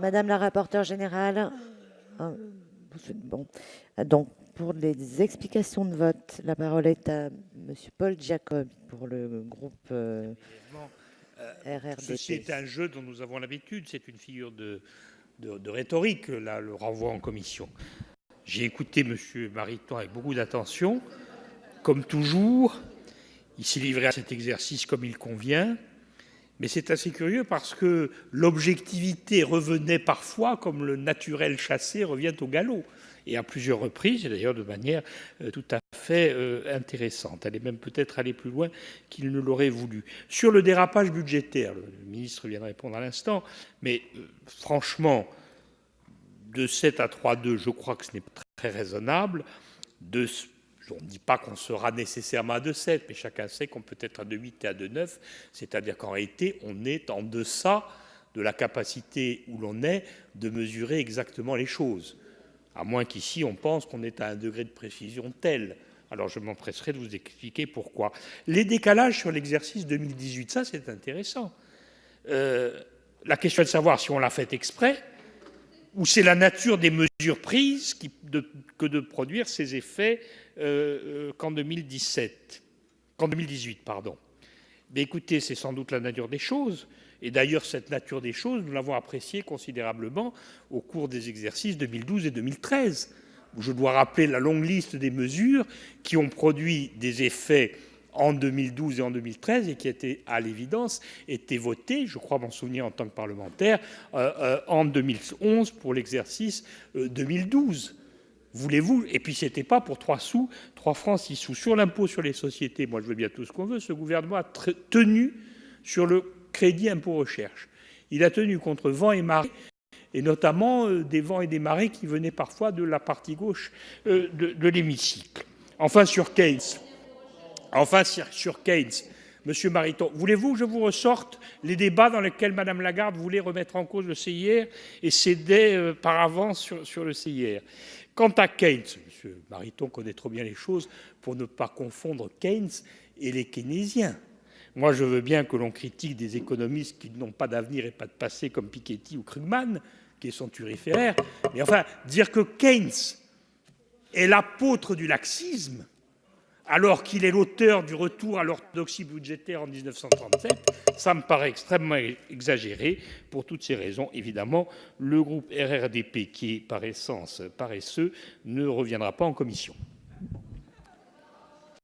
Madame la rapporteure générale, bon, donc pour les explications de vote, la parole est à Monsieur Paul Giacobbi pour le groupe RRDP. Ceci est un jeu dont nous avons l'habitude, c'est une figure de rhétorique, là, le renvoi en commission. J'ai écouté M. Mariton avec beaucoup d'attention. Comme toujours, il s'est livré à cet exercice comme il convient, mais c'est assez curieux parce que l'objectivité revenait parfois comme le naturel chassé revient au galop, et à plusieurs reprises, et d'ailleurs de manière tout à fait intéressante. Elle est même peut-être allée plus loin qu'il ne l'aurait voulu. Sur le dérapage budgétaire, le ministre vient de répondre à l'instant, mais franchement, de 7 à 3,2, je crois que ce n'est pas très raisonnable. On ne dit pas qu'on sera nécessairement à 2,7, mais chacun sait qu'on peut être à 2,8 et à 2,9, c'est-à-dire qu'en réalité, on est en deçà de la capacité où l'on est de mesurer exactement les choses, à moins qu'ici on pense qu'on est à un degré de précision tel. Alors je m'empresserai de vous expliquer pourquoi. Les décalages sur l'exercice 2018, ça c'est intéressant. La question est de savoir si on l'a fait exprès, ou c'est la nature des mesures prises que de produire ces effets qu'en 2018, pardon. Mais écoutez, c'est sans doute la nature des choses. Et d'ailleurs, cette nature des choses, nous l'avons appréciée considérablement au cours des exercices 2012 et 2013, où je dois rappeler la longue liste des mesures qui ont produit des effets en 2012 et en 2013 et qui étaient, à l'évidence, été votées, je crois m'en souvenir en tant que parlementaire, en 2011 pour l'exercice 2012. Voulez-vous? Et puis, ce n'était pas pour 3 francs 6 sous. Sur l'impôt sur les sociétés, moi, je veux bien tout ce qu'on veut, ce gouvernement a tenu sur le crédit impôt recherche. Il a tenu contre vent et marée, et notamment des vents et des marées qui venaient parfois de la partie gauche de l'hémicycle. Enfin, sur Keynes, Monsieur Mariton, voulez-vous que je vous ressorte les débats dans lesquels Mme Lagarde voulait remettre en cause le CIR et cédait par avance sur le CIR? Quant à Keynes, M. Mariton connaît trop bien les choses pour ne pas confondre Keynes et les keynésiens. Moi, je veux bien que l'on critique des économistes qui n'ont pas d'avenir et pas de passé comme Piketty ou Krugman, qui sont turiféraires, mais enfin, dire que Keynes est l'apôtre du laxisme, alors qu'il est l'auteur du retour à l'orthodoxie budgétaire en 1937, ça me paraît extrêmement exagéré. Pour toutes ces raisons, évidemment, le groupe RRDP, qui est par essence paresseux, ne reviendra pas en commission.